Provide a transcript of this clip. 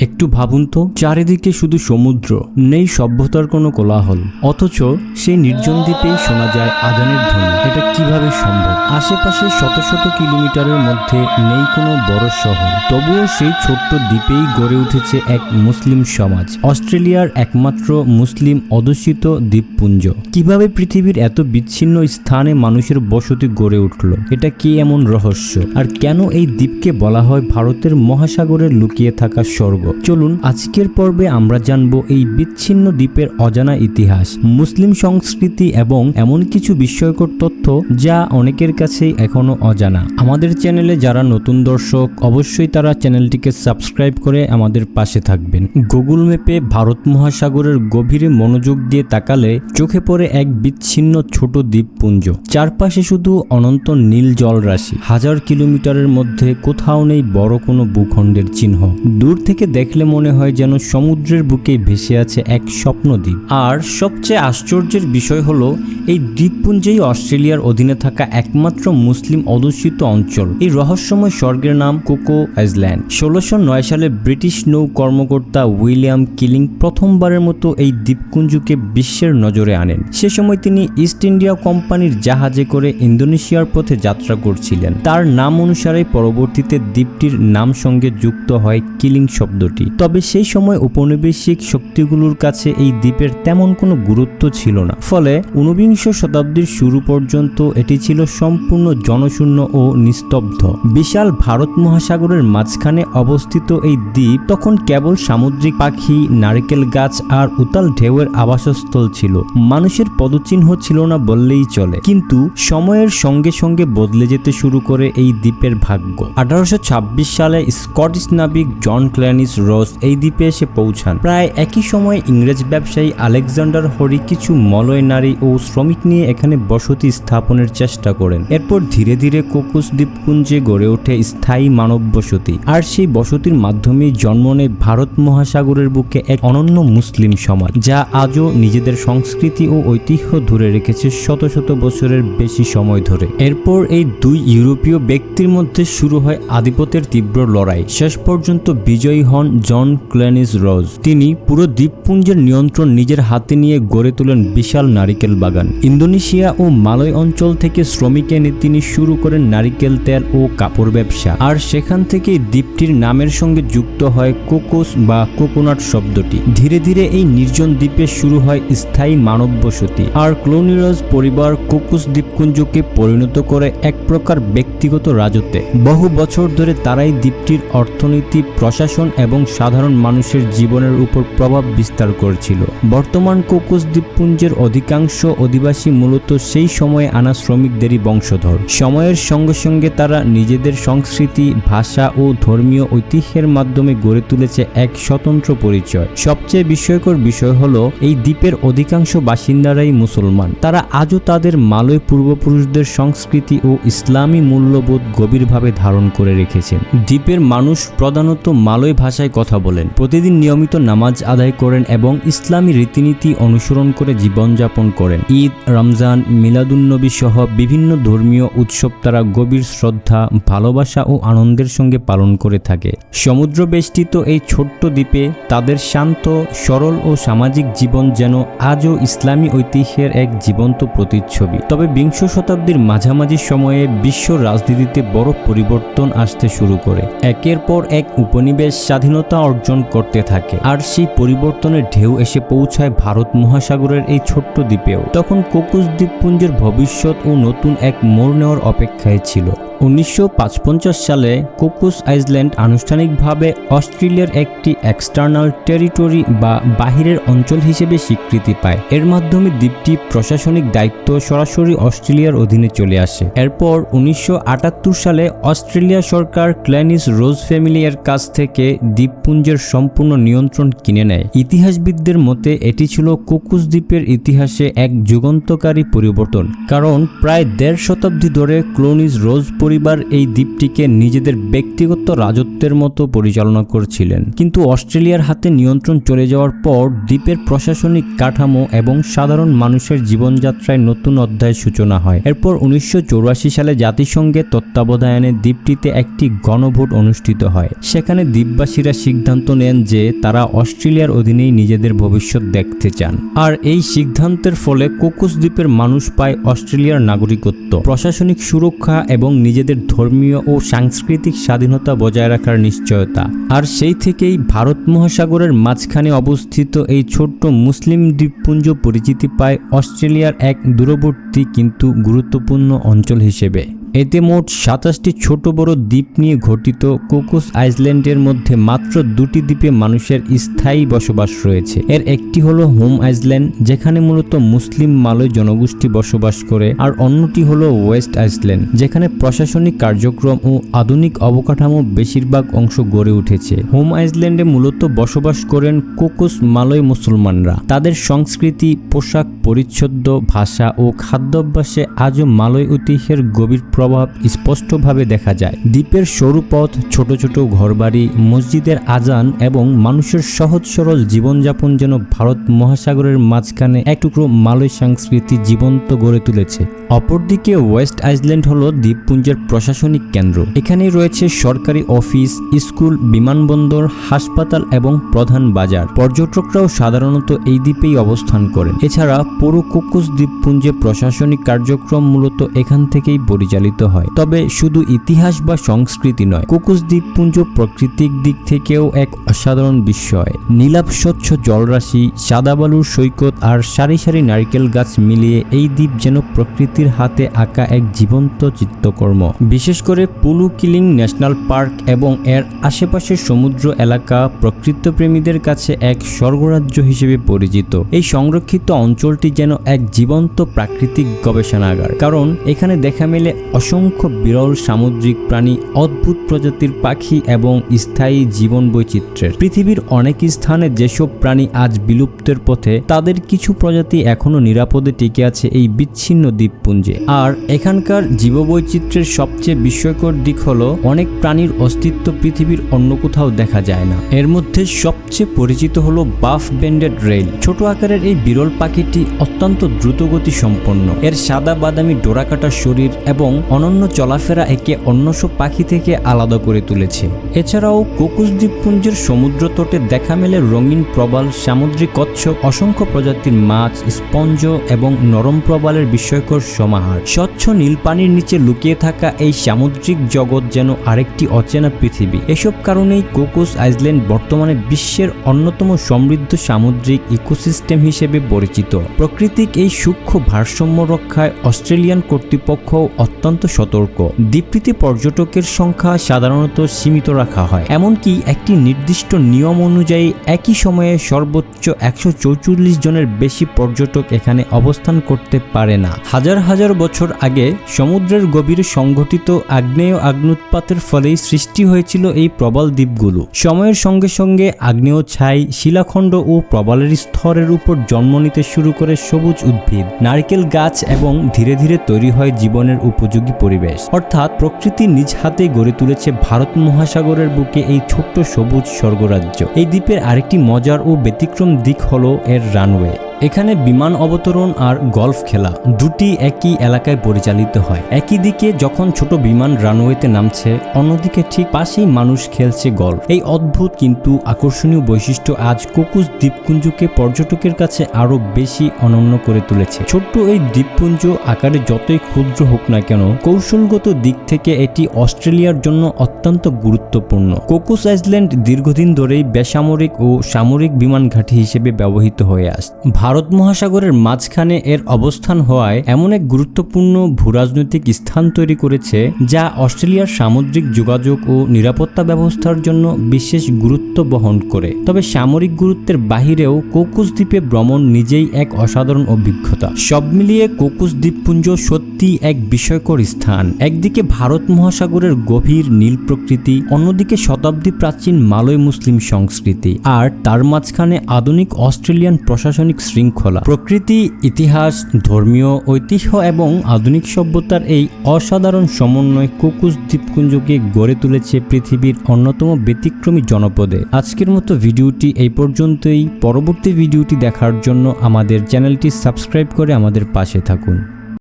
একটু ভাবুন তো, চারিদিকে শুধু সমুদ্র, নেই সভ্যতার কোনো কোলাহল, অথচ সেই নির্জন দ্বীপেই শোনা যায় আজানের ধ্বনি। এটা কিভাবে সম্ভব? আশেপাশে শত শত কিলোমিটারের মধ্যে নেই কোনো বড় শহর, তবুও সেই ছোট্ট দ্বীপেই গড়ে উঠেছে এক মুসলিম সমাজ, অস্ট্রেলিয়ার একমাত্র মুসলিম অধ্যুষিত দ্বীপপুঞ্জ। কিভাবে পৃথিবীর এত বিচ্ছিন্ন স্থানে মানুষের বসতি গড়ে উঠল? এটা কি এমন রহস্য? আর কেন এই দ্বীপকে বলা হয় ভারতের মহাসাগরের লুকিয়ে থাকা স্বর্গ? চলুন আজকের পর্বে আমরা জানব এই বিচ্ছিন্ন দ্বীপের অজানা ইতিহাস, মুসলিম সংস্কৃতি এবং এমন কিছু বিস্ময়কর তথ্য যা অনেকের কাছেই এখনো অজানা। আমাদের চ্যানেলে যারা নতুন দর্শক, অবশ্যই তারা চ্যানেলটিকে সাবস্ক্রাইব করে আমাদের পাশে থাকবেন। গুগল ম্যাপে ভারত মহাসাগরের গভীরে মনোযোগ দিয়ে তাকালে চোখে পড়ে এক বিচ্ছিন্ন ছোট দ্বীপপুঞ্জ। চারপাশে শুধু অনন্ত নীল জলরাশি, হাজার কিলোমিটারের মধ্যে কোথাও নেই বড় কোনো ভূখণ্ডের চিহ্ন। দূর থেকে দেখলে মনে হয় যেন সমুদ্রের বুকে ভেসে আছে এক স্বপ্ন দ্বীপ। আর সবচেয়ে আশ্চর্যের বিষয় হলো এই দ্বীপপুঞ্জেই অস্ট্রেলিয়ার অধীনে থাকা একমাত্র মুসলিম অধ্যুষিত অঞ্চল। এই রহস্যময় স্বর্গের নাম কোকো আইল্যান্ড। 1609 সালে ব্রিটিশ নৌ কর্মকর্তা উইলিয়াম কিলিং প্রথমবারের মতো এই দ্বীপপুঞ্জকে বিশ্বের নজরে আনেন। সে সময় তিনি ইস্ট ইন্ডিয়া কোম্পানির জাহাজে করে ইন্দোনেশিয়ার পথে যাত্রা করছিলেন। তার নাম অনুসারে পরবর্তীতে দ্বীপটির নাম সঙ্গে যুক্ত হয় কিলিং শব্দটি। তবে সেই সময় উপনিবেশিক শক্তিগুলোর কাছে এই দ্বীপের তেমন কোনো গুরুত্ব ছিল না, ফলে 19বিংশ শতাব্দীর শুরু পর্যন্ত এটি ছিল সম্পূর্ণ জনশূন্য ও নিস্তব্ধ। বিশাল ভারত মহাসাগরের মাঝখানে অবস্থিত এই দ্বীপ তখন কেবল সামুদ্রিক পাখি, নারকেল গাছ আর উতাল ঢেউয়ের আবাসস্থল ছিল। মানুষের পদচিহ্ন ছিল না বললেই চলে। কিন্তু সময়ের সঙ্গে সঙ্গে বদলে যেতে শুরু করে এই দ্বীপের ভাগ্য। 1826 সালে স্কটিশ নাবিক জন ক্ল্যানিস রস এই দ্বীপে এসে পৌঁছান। প্রায় একই সময়ে ইংরেজ ব্যবসায়ী আলেকজান্ডার হরি কিছু মলয় নারী ও শ্রমিক নিয়ে এখানে বসতি স্থাপনের চেষ্টা করেন। এরপর ধীরে ধীরে কোকোস দ্বীপপুঞ্জে গড়ে ওঠে স্থায়ী মানব বসতি। আর সেই বসতির মাধ্যমেই জন্ম নেয় ভারত মহাসাগরের বুকে এক অনন্য মুসলিম সমাজ, যা আজও নিজেদের সংস্কৃতি ও ঐতিহ্য ধরে রেখেছে শত শত বছরের বেশি সময় ধরে। এরপর এই দুই ইউরোপীয় ব্যক্তির মধ্যে শুরু হয় আধিপত্যের তীব্র লড়াই। শেষ পর্যন্ত বিজয়ী হন জন ক্ল্যানিস রস। তিনি পুরো দ্বীপপুঞ্জের নিয়ন্ত্রণ নিজের হাতে নিয়ে গড়ে তোলেন বিশাল নারিকেল বাগান। ইন্দোনেশিয়া ও মালয় অঞ্চল থেকে শ্রমিক এনে তিনি শুরু করেন নারিকেল তেল ও কাপড় ব্যবসা। আর সেখান থেকে দ্বীপটির নামের সঙ্গে যুক্ত হয় কোকোস বা কোকোনাট শব্দটি। ধীরে ধীরে এই নির্জন দ্বীপে শুরু হয় স্থায়ী মানব বসতি। আর ক্লোনিরস পরিবার কোকোস দ্বীপপুঞ্জকে পরিণত করে এক প্রকার ব্যক্তিগত রাজত্বে। বহু বছর ধরে তারাই দ্বীপটির অর্থনীতি, প্রশাসন এবং সাধারণ মানুষের জীবনের উপর প্রভাব বিস্তার করেছিল। বর্তমান কোকোস দ্বীপপুঞ্জের অধিকাংশ অধিবাসী মূলত সেই সময়ে আনা শ্রমিকদেরই বংশধর। সময়ের সঙ্গে সঙ্গে তারা নিজেদের সংস্কৃতি, ভাষা ও ধর্মীয় ঐতিহ্যের মাধ্যমে গড়ে তুলেছে এক স্বতন্ত্র পরিচয়। সবচেয়ে বিস্ময়কর বিষয় হলো এই দ্বীপের অধিকাংশ বাসিন্দারাই মুসলমান। তারা আজও তাদের মালয় পূর্বপুরুষদের সংস্কৃতি ও ইসলামী মূল্যবোধ গভীরভাবে ধারণ করে রেখেছেন। দ্বীপের মানুষ প্রধানত মালয় ভাষায় কথা বলেন, প্রতিদিন নিয়মিত নামাজ আদায় করেন এবং ইসলামী রীতিনীতি অনুসরণ করে জীবনযাপন করেন। ঈদ, রমজান, মিলাদুন্নবী সহ বিভিন্ন ধর্মীয় উৎসব তারা গভীর শ্রদ্ধা, ভালোবাসা ও আনন্দের সঙ্গে পালন করে থাকে। সমুদ্র বেষ্টিত এই ছোট্ট দ্বীপে তাদের শান্ত, সরল ও সামাজিক জীবন যেন আজও ইসলামী ঐতিহ্যের এক জীবন্ত প্রতিচ্ছবি। তবে বিংশ শতাব্দীর মাঝামাঝি সময়ে বিশ্ব রাজনীতিতে বড় পরিবর্তন আসতে শুরু করে। একের পর এক উপনিবেশ স্বাধীনতা অর্জন করতে থাকে। আর সেই পরিবর্তনের ঢেউ এসে পৌঁছায় ভারত মহাসাগরের এই ছোট্ট দ্বীপেও। তখন কোকোস দ্বীপপুঞ্জের ভবিষ্যৎ ও নতুন এক মোড় নেওয়ার অপেক্ষায় ছিল। 1955 সালে কোকোস আইল্যান্ড আনুষ্ঠানিকভাবে অস্ট্রেলিয়ার একটি এক্সটার্নাল টেরিটরি বা বাহিরের অঞ্চল হিসেবে স্বীকৃতি পায়। এর মাধ্যমে দ্বীপটি প্রশাসনিক দায়িত্ব সরাসরি অস্ট্রেলিয়ার অধীনে চলে আসে। এরপর 1978 সালে অস্ট্রেলিয়া সরকার ক্ল্যানিস রোজ ফ্যামিলি এর কাছ থেকে দ্বীপপুঞ্জের সম্পূর্ণ নিয়ন্ত্রণ কিনে নেয়। ইতিহাসবিদদের মতে এটি ছিল কোকোস দ্বীপের ইতিহাসে এক যুগান্তকারী পরিবর্তন, কারণ প্রায় 1.5 শতাব্দী ধরে ক্লোনিস রোজ পরিবার এই দ্বীপটিকে নিজেদের ব্যক্তিগত রাজত্বের মতো পরিচালনা করছিলেন। কিন্তু অস্ট্রেলিয়ার হাতে নিয়ন্ত্রণ চলে যাওয়ার পর দ্বীপের প্রশাসনিক কাঠামো এবং সাধারণ মানুষের জীবনযাত্রায় নতুন অধ্যায়ের সূচনা হয়। এরপর 1984 সালে জাতিসংঘের তত্ত্বাবধানে দ্বীপটিতে একটি গণভোট অনুষ্ঠিত হয়। সেখানে দ্বীপবাসীরা সিদ্ধান্ত নেন যে তারা অস্ট্রেলিয়ার অধীনেই নিজেদের ভবিষ্যৎ দেখতে চান। আর এই সিদ্ধান্তের ফলে কোকোস দ্বীপের মানুষ পায় অস্ট্রেলিয়ার নাগরিকত্ব, প্রশাসনিক সুরক্ষা এবং নিজেদের ধর্মীয় ও সাংস্কৃতিক স্বাধীনতা বজায় রাখার নিশ্চয়তা। আর সেই থেকেই ভারত মহাসাগরের মাঝখানে অবস্থিত এই ছোট্ট মুসলিম দ্বীপপুঞ্জ পরিচিতি পায় অস্ট্রেলিয়ার এক দূরবর্তী কিন্তু গুরুত্বপূর্ণ অঞ্চল হিসেবে। এতে মোট 27টি ছোট বড় দ্বীপ নিয়ে গঠিত কোকোস আইল্যান্ডের মধ্যে মাত্র 2টি দ্বীপে মানুষের স্থায়ী বসবাস রয়েছে। এর একটি হলো হোম আইল্যান্ড, যেখানে মূলত মুসলিম মালয় জনগোষ্ঠী বসবাস করে, আর অন্যটি হলো ওয়েস্ট আইল্যান্ড, যেখানে প্রশাসনিক কার্যক্রম ও আধুনিক অবকাঠামো বেশিরভাগ অংশ গড়ে উঠেছে। হোম আইল্যান্ডে মূলত বসবাস করেন কোকোস মালয় মুসলমানরা। তাদের সংস্কৃতি, পোশাক পরিচ্ছদ, ভাষা ও খাদ্যাভ্যাসে আজও মালয় ঐতিহ্যের গভীর প্রভাব স্পষ্টভাবে দেখা যায়। দ্বীপের সরু পথ, ছোট ছোট ঘরবাড়ি, মসজিদের আজান এবং মানুষের সহজ সরল জীবনযাপন যেন ভারত মহাসাগরের মাঝখানে এক টুকরো মালয় সংস্কৃতি জীবন্ত গড়ে তুলেছে। অপরদিকে ওয়েস্ট আইল্যান্ড হলো দ্বীপপুঞ্জের প্রশাসনিক কেন্দ্র। এখানেই রয়েছে সরকারি অফিস, স্কুল, বিমানবন্দর, হাসপাতাল এবং প্রধান বাজার। পর্যটকরাও সাধারণত এই দ্বীপেই অবস্থান করেন। এছাড়া পুরো কোকোস দ্বীপপুঞ্জে প্রশাসনিক কার্যক্রম মূলত এখান থেকেই পরিচালিত হয়। তবে শুধু ইতিহাস বা সংস্কৃতি নয়, কোকোস দ্বীপপুঞ্জ প্রাকৃতিক দিক থেকেও এক অসাধারণ বিস্ময়। নীলাভ স্বচ্ছ জলরাশি, সাদা বালুর সৈকত আর সারি সারি নারকেল গাছ মিলিয়ে এই দ্বীপ যেন প্রকৃতির হাতে আঁকা এক জীবন্ত চিত্রকর্ম। বিশেষ করে পুলু কিলিং ন্যাশনাল পার্ক এবং এর আশেপাশের সমুদ্র এলাকা প্রকৃতিপ্রেমীদের কাছে এক স্বর্গরাজ্য হিসেবে পরিচিত। এই সংরক্ষিত অঞ্চলটি যেন এক জীবন্ত প্রাকৃতিক গবেষণাগার, কারণ এখানে দেখা মেলে অসংখ্য বিরল সামুদ্রিক প্রাণী, অদ্ভুত প্রজাতির পাখি এবং স্থায়ী জীবন বৈচিত্র্যের। পৃথিবীর অনেক স্থানে যেসব প্রাণী আজ বিলুপ্তের পথে, তাদের কিছু প্রজাতি এখনো নিরাপদে টিকে আছে এই বিচ্ছিন্ন দ্বীপপুঞ্জে। আর এখানকার জীববৈচিত্র্যের সবচেয়ে বিস্ময়কর দিক হলো অনেক প্রাণীর অস্তিত্ব পৃথিবীর অন্য কোথাও দেখা যায় না। এর মধ্যে সবচেয়ে পরিচিত হলো বাফ ব্যান্ডেড রেইল। ছোট আকারের এই বিরল পাখিটি অত্যন্ত দ্রুতগতি সম্পন্ন। এর সাদা বাদামি ডোরাকাটা শরীর এবং অনন্য চলাফেরা একে অন্য সব পাখি থেকে আলাদা করে তুলেছে। এছাড়াও কোকোস দ্বীপপুঞ্জের সমুদ্র তটে দেখা মেলে রঙিন প্রবাল, সামুদ্রিক কচ্ছপ, অসংখ্য প্রজাতির মাছ, স্পঞ্জ এবং নরম প্রবালের বিস্ময়কর সমাহার। স্বচ্ছ নীল পানির নিচে লুকিয়ে থাকা এই সামুদ্রিক জগৎ যেন আরেকটি অচেনা পৃথিবী। এসব কারণেই কোকোস আইল্যান্ড বর্তমানে বিশ্বের অন্যতম সমৃদ্ধ সামুদ্রিক ইকোসিস্টেম হিসেবে পরিচিত। প্রাকৃতিক এই সূক্ষ্ম ভারসাম্য রক্ষায় অস্ট্রেলিয়ান কর্তৃপক্ষ অত্যন্ত সতর্ক। দ্বীপটিতে পর্যটকের সংখ্যা সাধারণত সীমিত রাখা হয়, এমনকি একটি নির্দিষ্ট নিয়ম অনুযায়ী একই সময়ে সর্বোচ্চ 144 জনের বেশি পর্যটক এখানে অবস্থান করতে পারে না। হাজার হাজার বছর আগে সমুদ্রের গভীরে সংঘটিত আগ্নেয় অগ্ন্যুৎপাতের ফলেই সৃষ্টি হয়েছিল এই প্রবাল দ্বীপগুলো। সময়ের সঙ্গে সঙ্গে আগ্নেয় ছাই, শিলাখণ্ড ও প্রবালের স্তরের উপর জন্ম নিতে শুরু করে সবুজ উদ্ভিদ, নারকেল গাছ এবং ধীরে ধীরে তৈরি হয় জীবনের উপযোগী পরিবেশ। অর্থাৎ প্রকৃতি নিজ হাতে গড়ে তুলেছে ভারত মহাসাগরের বুকে এই ছোট্ট সবুজ স্বর্গরাজ্য। এই দ্বীপের আরেকটি মজার ও ব্যতিক্রম দিক হলো এর রানওয়ে। এখানে বিমান অবতরণ আর গলফ খেলা দুটি একই এলাকায় পরিচালিত হয়। একই দিকে যখন ছোট বিমান রানওয়েতে নামছে, অন্যদিকে ঠিক পাশেই মানুষ খেলছে গলফ। এই অদ্ভুত কিন্তু আকর্ষণীয় বৈশিষ্ট্য আজ কোকোস দ্বীপপুঞ্জকে পর্যটকের কাছে আরো বেশি অনন্য করে তুলেছে। ছোট্ট এই দ্বীপপুঞ্জ আকারে যতই ক্ষুদ্র হোক না কেন, কৌশলগত দিক থেকে এটি অস্ট্রেলিয়ার জন্য অত্যন্ত গুরুত্বপূর্ণ। কোকোস আইল্যান্ড দীর্ঘদিন ধরেই বেসামরিক ও সামরিক বিমান ঘাঁটি হিসেবে ব্যবহৃত হয়ে আসছে। ভারত মহাসাগরের মাঝখানে এর অবস্থান হওয়ায় এমন এক গুরুত্বপূর্ণ ভূরাজনৈতিক স্থান তৈরি করেছে, যা অস্ট্রেলিয়ার সামুদ্রিক যোগাযোগ ও নিরাপত্তা ব্যবস্থার জন্য বিশেষ গুরুত্ব বহন করে। তবে সামরিক গুরুত্বের বাহিরেও কোকোস দ্বীপে ভ্রমণ নিজেই এক অসাধারণ অভিজ্ঞতা। সব মিলিয়ে কোকোস দ্বীপপুঞ্জ সত্যি এক বিস্ময়কর স্থান। একদিকে ভারত মহাসাগরের গভীর নীল প্রকৃতি, অন্যদিকে শতাব্দী প্রাচীন মালয় মুসলিম সংস্কৃতি, আর তার মাঝখানে আধুনিক অস্ট্রেলিয়ান প্রশাসনিক শৃঙ্খলা। প্রকৃতি, ইতিহাস, ধর্মীয় ঐতিহ্য এবং আধুনিক সভ্যতার এই অসাধারণ সমন্বয় কোকুস দ্বীপপুঞ্জকে গড়ে তুলেছে পৃথিবীর অন্যতম ব্যতিক্রমী জনপদে। আজকের মতো ভিডিওটি এই পর্যন্তই। পরবর্তী ভিডিওটি দেখার জন্য আমাদের চ্যানেলটি সাবস্ক্রাইব করে আমাদের পাশে থাকুন।